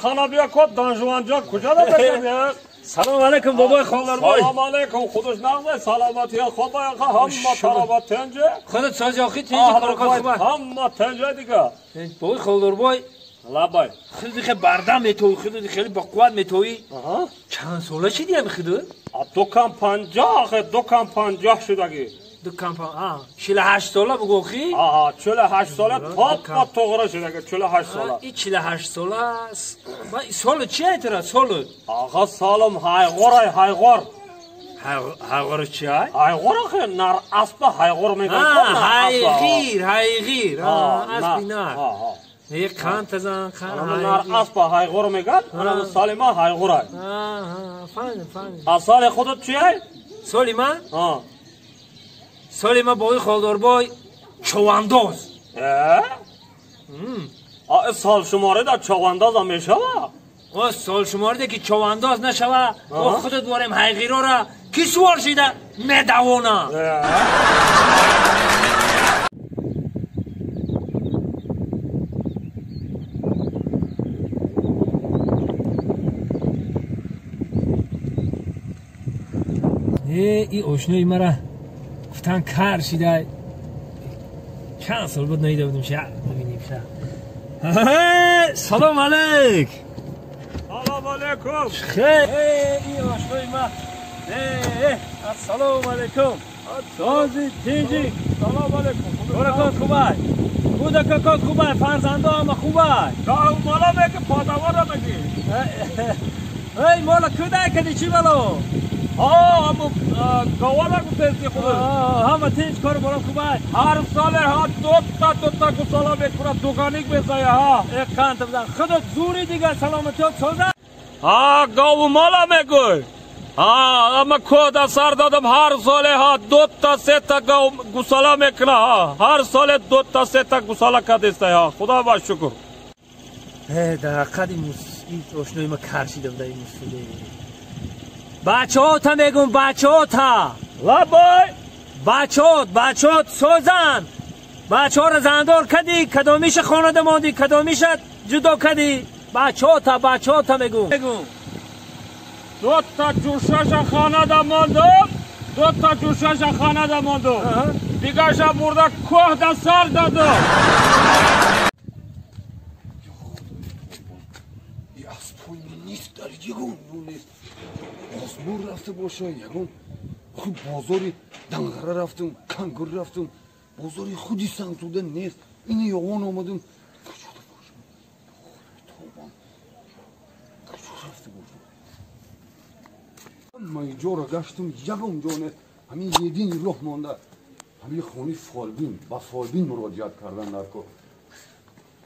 Kana bia kod danjuvanja kujada bekliyor. Salam aleyküm baba xonlar boy. Salam aleyküm. Xudosh nag'day salamatiga xo'bayaqa hamma tarobat tenje. Xudot sojoqi tenje karakat xuba. Hamma tenje diga. Boy xonlar boy. Labay. Xudot xe bardam metoy, xudot xeli ba quvvat metoy. Chand sola chidi ham xudot? Dokan 50, dokan 50 shudagi. Dokan 48 sola bugu xi? 48 sola toppa to'g'ri shudagi 48 sola. 48 sola. Ma sola chi aytira sola? Ag'a salom hayg'or. Hayg'or chi ay? Hayg'or axir nar aspa hayg'or megan. Hayg'ir. Asbinar. یک خان تزن خان نار اسبا هایغور میگن اون سالیما هایغورای فهمیدم اصل خودت چیه سالیما سالیما بای خالدار بای چوانداز سال شماره در چوانداز هم میشه سال شماره ده که چوانداز نشوه خودت باریم هایغیرا را کی سوار شده میدوانا ای آشنایی مرا گفتن کار شده چند سال بود ندیده بودیم شهر ببینیم شهر سلام علیک سلام علیکم خیلی ای آشنایی مرا السلام علیکم سازی تیجی سلام علیکم کار خوبه کودکان خوبه فرزنده همه خوبه مالا میگه پادوارا میگی ای مالا کودک کدی چی بلو همو گوالا گفتید خوبه همه تیز کار بالا خوبه هر سال دو تا گسالا میکنه دوگانیک بزایه یک کانت بزن خودت زوری دیگه سلامتی ها سوزه گاو مالا میگوی اما کود سر دادم هر سال دو تا سه تا گسالا میکنه هر سال دو تا سه تا گسالا کدیسته خدا با شکر در قدیم این آشنایی ما کرشیده بوده این مسئله بچه ها تا میگم بچه ها تا لبای بچه ها سوزن بچه ها را زندار کدی کدامیش خانده ماندی کدامیش جدا کدی بچه ها تا میگم دو تا جوشش خانده ماندم دیگه شا برده کوه دا سر دادم ای اسبوی نیست در یگون نیست آسمون رفته باشه یگون خود بازاری دنگره رفتم کنگر رفتم بازاری خودی سنگتوده نیست اینه یوان آمدم کجا باشه توبان کجا رفته باشه من اینجا را گشتم یگون جا نیست همین یه دین راه مانده همین خونی فالبین با فالبین مراجعت کردن نرکو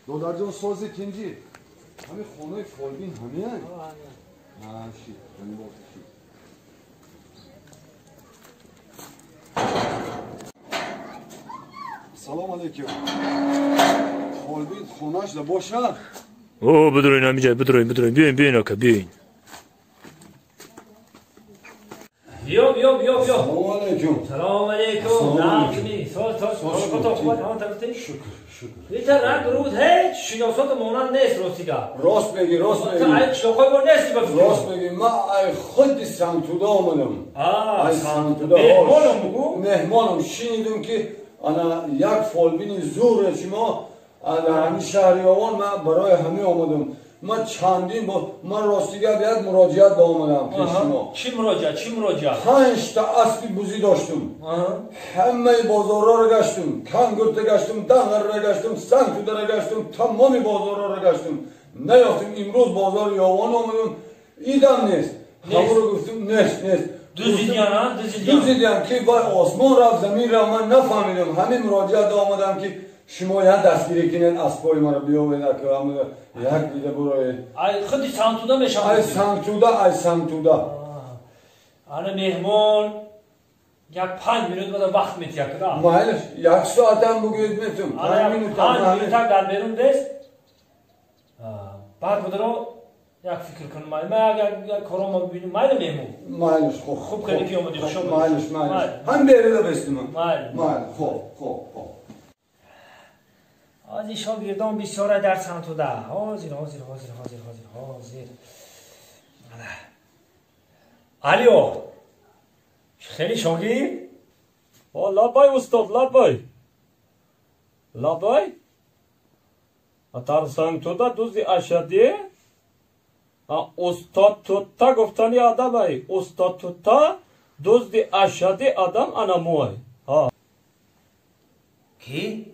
دولار جان ساز کنجی همین خونه فالبین همین شید همین باید شید سلام علیکم فالبین خونهش ده باشه بدروین همیجا بدروین بیاین اکا بیاین بیا سلام علیکم سلام علیکم ناکنی سال کتا خوبت آن طرفتی شکر بیتر رنگ رود هیچ شناسات مانند نیست راستیگه راست بگی تو شاقای بار نیستی بفکر راست بگی من خود سمتوده آمدم سمتوده مهمانم بگو مهمانم شنیدم که انا یک فالبین زور شما در همین شهریابان من برای همه آمدم من چندین من راستیگه بیاد مراجعت با آمدم پیش شما چی مراجعت 5 تا اسبی بوزی داشتم همه بازارها را گشتم کنگرت گشتم دنگر را گشتم سنگتوده را گشتم تمام بازارها را گشتم نیافتم امروز بازار یاوان آمدم ایدم نیست همون رو گفتم نیست دوزیدیم که با آسمان رفت زمین را من نفهمیدم همین مراجعت آمدم که شما یه دستگیری کنین اسبای ما رو بیاورید که همون یک دیده برای خودی سمتوده میشم ای سمتوده آره مهمان یک 5 منوت بعد وقت میتیه کرا مایلش یک ساعت هم بگوید میتونم 5 منوت هم در بیرون دست بعد بدرو یک فکر کنم ما اگر کارو ببینیم مایل مهمون مایلش خوب کنی که اومدی خوشم مایلش هم بیرده بستیم مایل خوب حاضر شاگردان بسیار درسم تو ده. حاضر. علیو خیلی شاگرد؟ لبای استاد لبای اترسان تو دا دوزی اشدی استاد توتا گفتنی آدم ای استاد توتا دوزی اشدی آدم انموی کی؟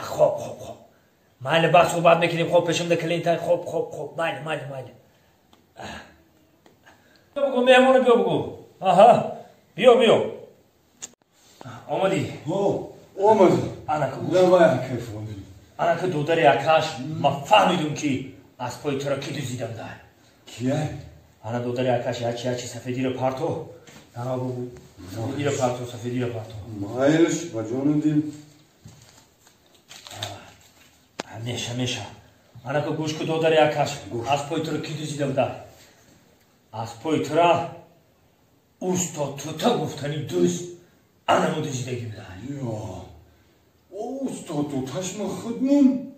خب ماله بعد صحبت میکنیم. خب پشم ده کلینتای. خب ماله بگو مهمونو بگو. آها بیا آمدی؟ آمدی انا که لبای کیف آمدی انا که دودر یکاش ما فهمیدم که از پای تو را کی دوزیدم ده. کیه؟ انا دودر یکاش یچی سفیدی رو پارتو. انا بگو سفیدی رو پارتو. مایلش با جانو دیم همیشه انا که گوش که دودر یکاش از پای تو را کی دوزیدم ده. از پای تو را استاد توتا گفتنی دوست انا مو دوزیدگی بده. یا استاد تو تشم خودمون